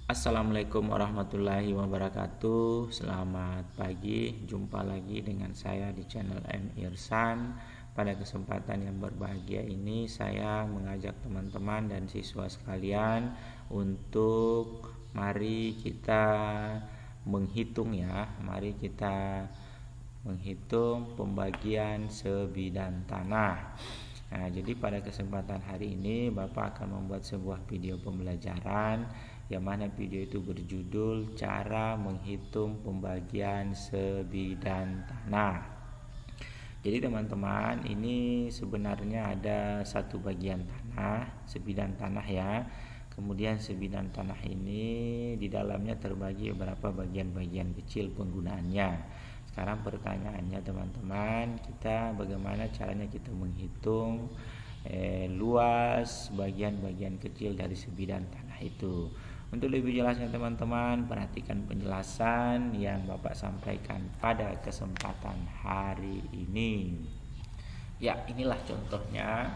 Assalamualaikum warahmatullahi wabarakatuh. Selamat pagi, jumpa lagi dengan saya di channel M Irsan. Pada kesempatan yang berbahagia ini saya mengajak teman-teman dan siswa sekalian untuk mari kita menghitung ya. Mari kita menghitung pembagian sebidang tanah. Nah, jadi pada kesempatan hari ini Bapak akan membuat sebuah video pembelajaran yang mana video itu berjudul cara menghitung pembagian sebidang tanah. Jadi teman-teman, ini sebenarnya ada satu bagian tanah, sebidang tanah ya. Kemudian sebidang tanah ini di dalamnya terbagi beberapa bagian-bagian kecil penggunaannya. Sekarang pertanyaannya teman-teman, bagaimana caranya kita menghitung luas bagian-bagian kecil dari sebidang tanah itu. Untuk lebih jelasnya teman-teman, perhatikan penjelasan yang Bapak sampaikan pada kesempatan hari ini. Ya, inilah contohnya.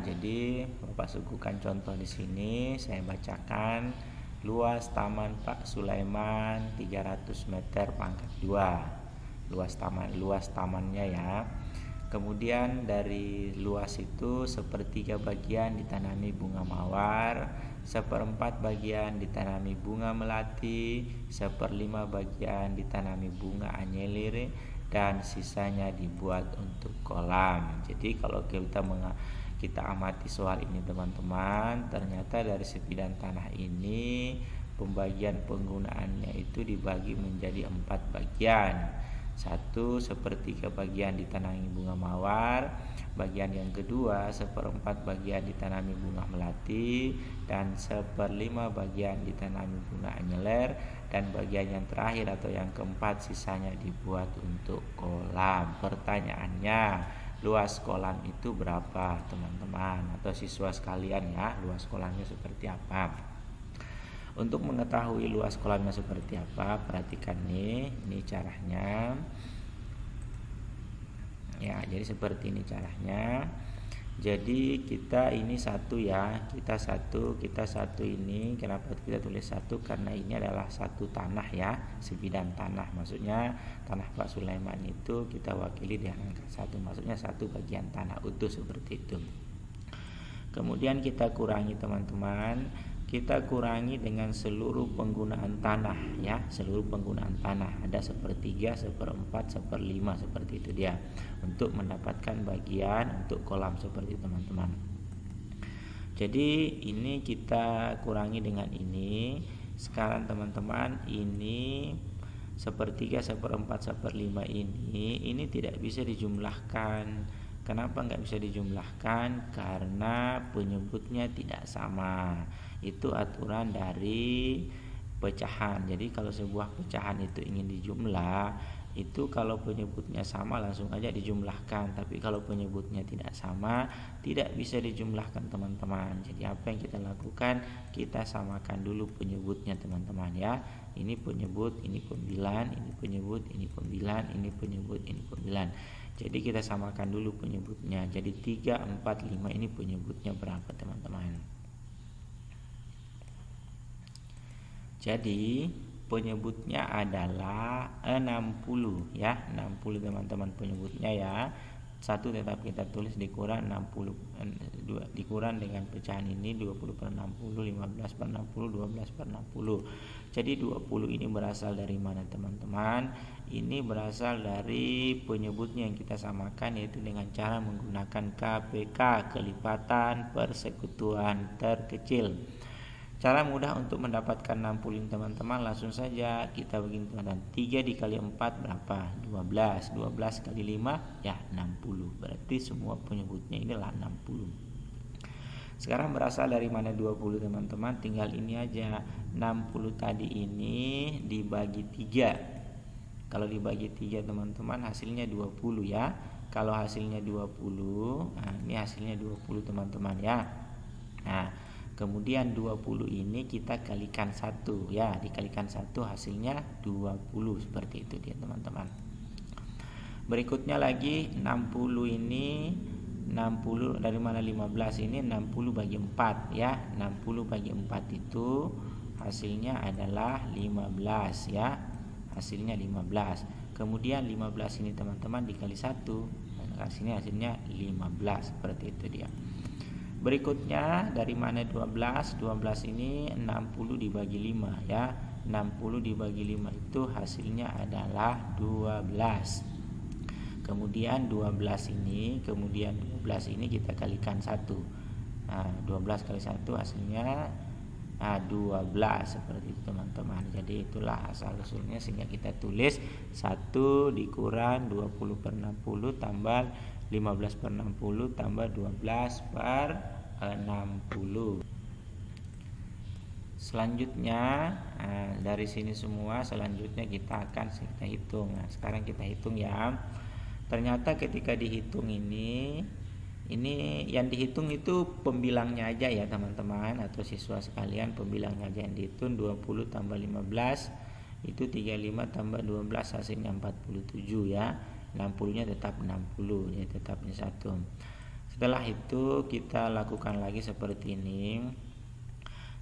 Jadi Bapak suguhkan contoh di sini, saya bacakan. Luas Taman Pak Sulaiman 300 meter pangkat 2. Luas tamannya ya. Kemudian dari luas itu sepertiga bagian ditanami bunga mawar, seperempat bagian ditanami bunga melati, seperlima bagian ditanami bunga anyelir, dan sisanya dibuat untuk kolam. Jadi kalau kita amati soal ini teman-teman, ternyata dari sebidang tanah ini pembagian penggunaannya itu dibagi menjadi 4 bagian. 1, sepertiga bagian ditanami bunga mawar, bagian yang kedua seperempat bagian ditanami bunga melati, dan seperlima bagian ditanami bunga anyelir, dan bagian yang terakhir atau yang keempat sisanya dibuat untuk kolam. Pertanyaannya, luas kolam itu berapa teman-teman atau siswa sekalian ya? Luas kolamnya seperti apa? Untuk mengetahui luas kolamnya seperti apa, perhatikan ini caranya. Ya, jadi seperti ini caranya. Jadi kita ini satu ya, kita satu ini. Kenapa kita tulis satu? Karena ini adalah satu tanah ya, sebidang tanah. Maksudnya tanah Pak Sulaiman itu kita wakili dengan angka 1. Maksudnya satu bagian tanah utuh seperti itu. Kemudian kita kurangi teman-teman. Kita kurangi dengan seluruh penggunaan tanah ya, seluruh penggunaan tanah. Ada sepertiga, seperempat, seperlima, seperti itu dia, untuk mendapatkan bagian untuk kolam seperti teman-teman. Jadi ini kita kurangi dengan ini. Sekarang teman-teman, ini sepertiga, seperempat, seperlima ini tidak bisa dijumlahkan. Kenapa nggak bisa dijumlahkan? Karena penyebutnya tidak sama. Itu aturan dari pecahan. Jadi kalau sebuah pecahan itu ingin dijumlah, itu kalau penyebutnya sama langsung aja dijumlahkan. Tapi kalau penyebutnya tidak sama, tidak bisa dijumlahkan teman-teman. Jadi apa yang kita lakukan? Kita samakan dulu penyebutnya teman-teman ya. Ini penyebut, ini pembilan, ini penyebut, ini pembilan, ini penyebut, ini pembilan. Jadi kita samakan dulu penyebutnya. Jadi 3, 4, 5 ini penyebutnya berapa teman-teman? Jadi penyebutnya adalah 60 ya, 60 teman-teman penyebutnya ya. 1 tetap kita tulis dikurang 60, dikurang dengan pecahan ini 20 per 60, 15 per 60, 12 per 60. Jadi 20 ini berasal dari mana teman-teman? Ini berasal dari penyebutnya yang kita samakan, yaitu dengan cara menggunakan KPK, kelipatan persekutuan terkecil. Cara mudah untuk mendapatkan 60 teman-teman, langsung saja kita begini teman-teman. 3 dikali 4 berapa? 12. 12 kali 5 ya 60. Berarti semua penyebutnya inilah 60. Sekarang berasal dari mana 20 teman-teman? Tinggal ini aja. 60 tadi ini dibagi 3. Kalau dibagi 3 teman-teman hasilnya 20 ya. Kalau hasilnya 20, nah ini hasilnya 20 teman-teman ya. Nah, kemudian 20 ini kita kalikan 1 ya, dikalikan 1 hasilnya 20, seperti itu dia teman-teman. Berikutnya lagi 60 ini 60 dari mana 15 ini 60 bagi 4 ya. 60 bagi 4 itu hasilnya adalah 15 ya. Hasilnya 15. Kemudian 15 ini teman-teman dikali 1. Sini hasilnya 15 seperti itu dia. Berikutnya dari mana 12? 12 ini 60 dibagi 5 ya. 60 dibagi 5 itu hasilnya adalah 12. Kemudian 12 ini kita kalikan 1. Nah, 12 kali 1 hasilnya 12 seperti itu teman-teman. Jadi itulah asal usulnya, sehingga kita tulis 1 dikurang 20 per 60 tambah 15 per 60 tambah 12 per 60. Selanjutnya dari sini semua selanjutnya kita akan hitung. Nah, sekarang kita hitung ya. Ternyata ketika dihitung ini yang dihitung itu pembilangnya aja ya teman-teman, atau siswa sekalian, pembilangnya aja yang dihitung. 20 tambah 15 itu 35 tambah 12 hasilnya 47 ya. 60 nya tetap 60 ya, tetapnya 1. Setelah itu kita lakukan lagi seperti ini.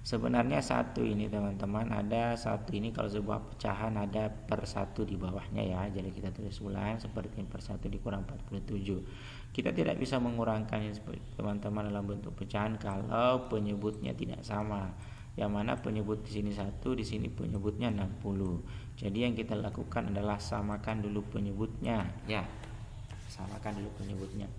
Sebenarnya 1 ini teman-teman, ada 1 ini kalau sebuah pecahan ada per 1 di bawahnya ya. Jadi kita tulis ulang seperti ini, per 1 dikurang 47. Kita tidak bisa mengurangkan teman-teman dalam bentuk pecahan kalau penyebutnya tidak sama. Yang mana penyebut di sini 1, di sini penyebutnya 60. Jadi yang kita lakukan adalah samakan dulu penyebutnya ya. Samakan dulu penyebutnya.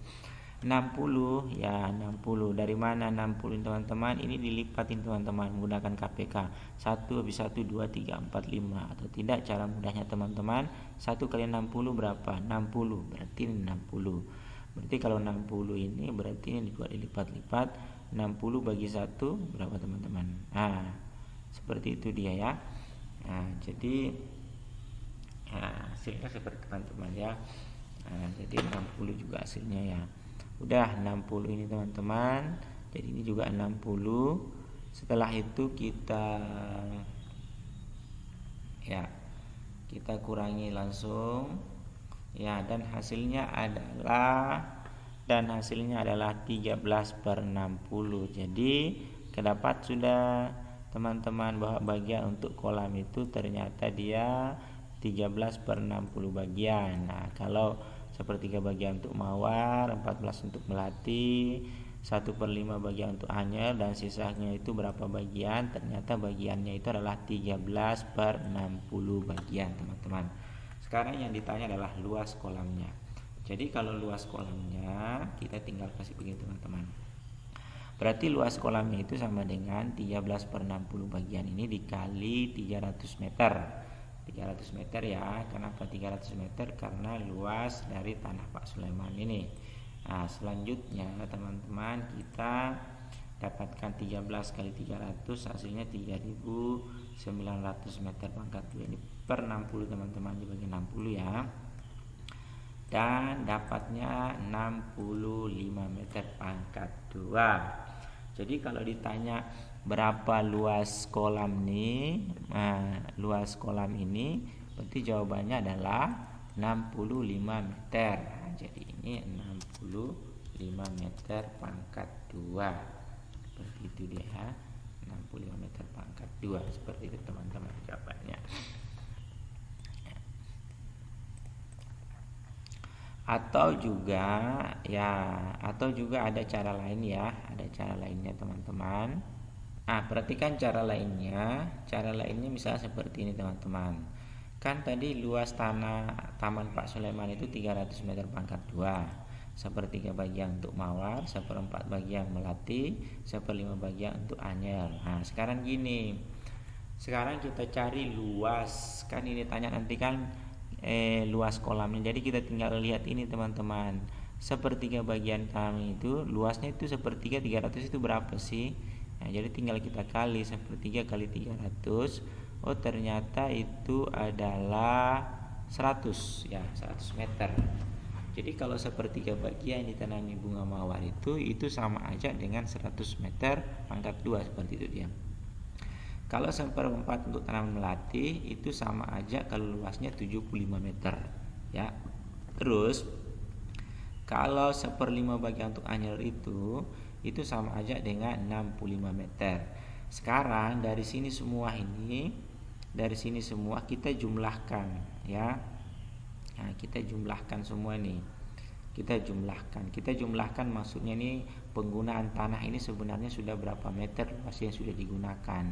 60 ya, 60 dari mana 60 teman-teman? Ini dilipatin teman-teman menggunakan KPK. 1 habis 1 2 3 4 5, atau tidak cara mudahnya teman-teman, 1 kali 60 berapa? 60, berarti ini 60. Berarti kalau 60 ini berarti ini dilipat-lipat. 60 bagi 1 berapa teman-teman? Nah, seperti itu dia ya. Nah, jadi hasilnya seperti teman-teman ya. Nah, jadi 60 juga hasilnya ya. Udah 60 ini teman-teman. Jadi ini juga 60. Setelah itu kita kurangi langsung ya, dan hasilnya adalah 13 per 60. Jadi kedapat sudah teman-teman bahwa bagian untuk kolam itu ternyata dia 13 per 60 bagian. Nah, kalau sepertiga bagian untuk mawar, 14 untuk melati, 1/5 bagian untuk anyer, dan sisanya itu berapa bagian? Ternyata bagiannya itu adalah 13 per 60 bagian teman-teman. Sekarang yang ditanya adalah luas kolamnya. Jadi kalau luas kolamnya kita tinggal kasih begini teman-teman. Berarti luas kolamnya itu sama dengan 13 per 60 bagian ini dikali 300 meter. 300 meter ya. Kenapa 300 meter? Karena luas dari tanah Pak Sulaiman ini. Nah, selanjutnya teman-teman kita dapatkan 13 kali 300 hasilnya 3900 meter pangkat 2. Ini per 60 teman-teman, dibagi 60 ya. Dan dapatnya 65 meter pangkat 2. Jadi kalau ditanya berapa luas kolam nih, luas kolam ini, berarti jawabannya adalah 65 meter. Nah, jadi ini 65 meter pangkat 2. Seperti itu dia ya. 65 meter pangkat 2. Seperti itu teman-teman jawabannya. Atau juga ada cara lain ya. Ada cara lainnya teman-teman. Perhatikan cara lainnya. Cara lainnya misalnya seperti ini teman-teman. Kan tadi luas tanah Taman Pak Sulaiman itu 300 meter pangkat 2. 1/3 bagian untuk mawar, 1/4 bagian melati, 1/5 bagian untuk anyer. Nah, sekarang gini. Sekarang kita cari luas. Kan ini tanya nanti kan luas kolamnya. Jadi kita tinggal lihat ini teman-teman. 1/3 bagian kami itu luasnya itu 1/3 300 itu berapa sih? Nah, jadi tinggal kita kali 1/3 kali 300. Oh, ternyata itu adalah 100 ya, 100 meter. Jadi kalau 1/3 bagian ditanami bunga mawar itu sama aja dengan 100 meter pangkat 2, seperti itu dia. Kalau 1/4 untuk tanaman melati itu sama aja kalau luasnya 75 meter ya. Terus Kalau 1/5 bagi untuk annular itu sama aja dengan 65 meter. Sekarang dari sini semua kita jumlahkan ya. Nah, kita jumlahkan semua nih. Kita jumlahkan maksudnya ini penggunaan tanah ini sebenarnya sudah berapa meter luas yang sudah digunakan.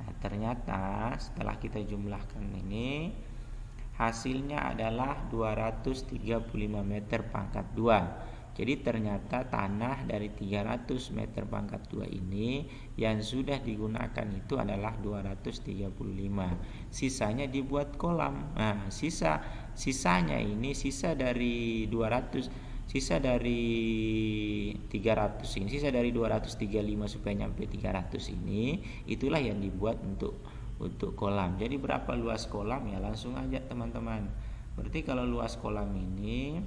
Nah, ternyata setelah kita jumlahkan ini hasilnya adalah 235 meter pangkat 2. Jadi ternyata tanah dari 300 meter pangkat 2 ini yang sudah digunakan itu adalah 235. Sisanya dibuat kolam. Nah, sisanya ini sisa dari 300 ini, sisa dari 235 supaya nyampe 300 ini, itulah yang dibuat untuk kolam. Jadi berapa luas kolam ya, langsung aja teman-teman. Berarti kalau luas kolam ini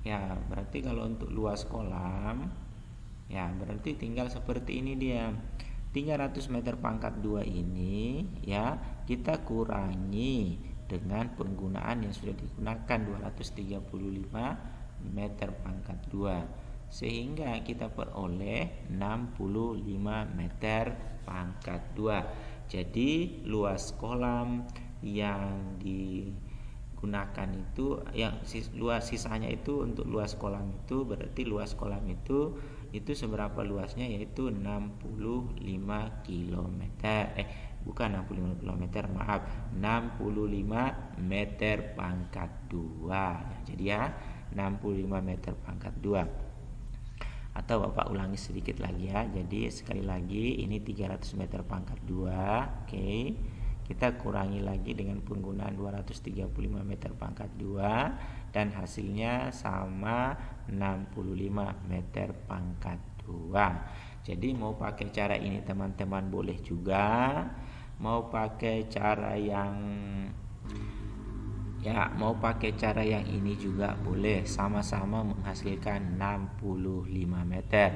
ya, berarti kalau untuk luas kolam ya berarti tinggal seperti ini dia. 300 meter pangkat 2 ini ya kita kurangi dengan penggunaan yang sudah digunakan 235 meter pangkat 2 sehingga kita peroleh 65 meter pangkat 2. Jadi luas kolam yang digunakan itu yang luas sisanya itu untuk luas kolam itu berarti luas kolam itu seberapa luasnya, yaitu 65 km. Bukan 65 km, maaf, 65 meter pangkat 2. Jadi ya 65 meter pangkat 2. Atau Bapak ulangi sedikit lagi ya. Jadi sekali lagi ini 300 meter pangkat 2. Oke. Kita kurangi lagi dengan penggunaan 235 meter pangkat 2 dan hasilnya sama 65 meter pangkat 2. Jadi mau pakai cara ini teman-teman boleh juga, mau pakai cara yang ini juga boleh, sama-sama menghasilkan 65 meter.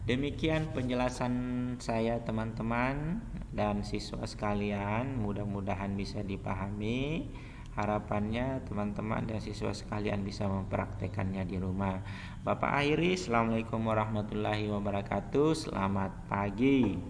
Demikian penjelasan saya teman-teman dan siswa sekalian, mudah-mudahan bisa dipahami. Harapannya teman-teman dan siswa sekalian bisa mempraktekannya di rumah. Bapak akhiri, Assalamualaikum warahmatullahi wabarakatuh. Selamat pagi.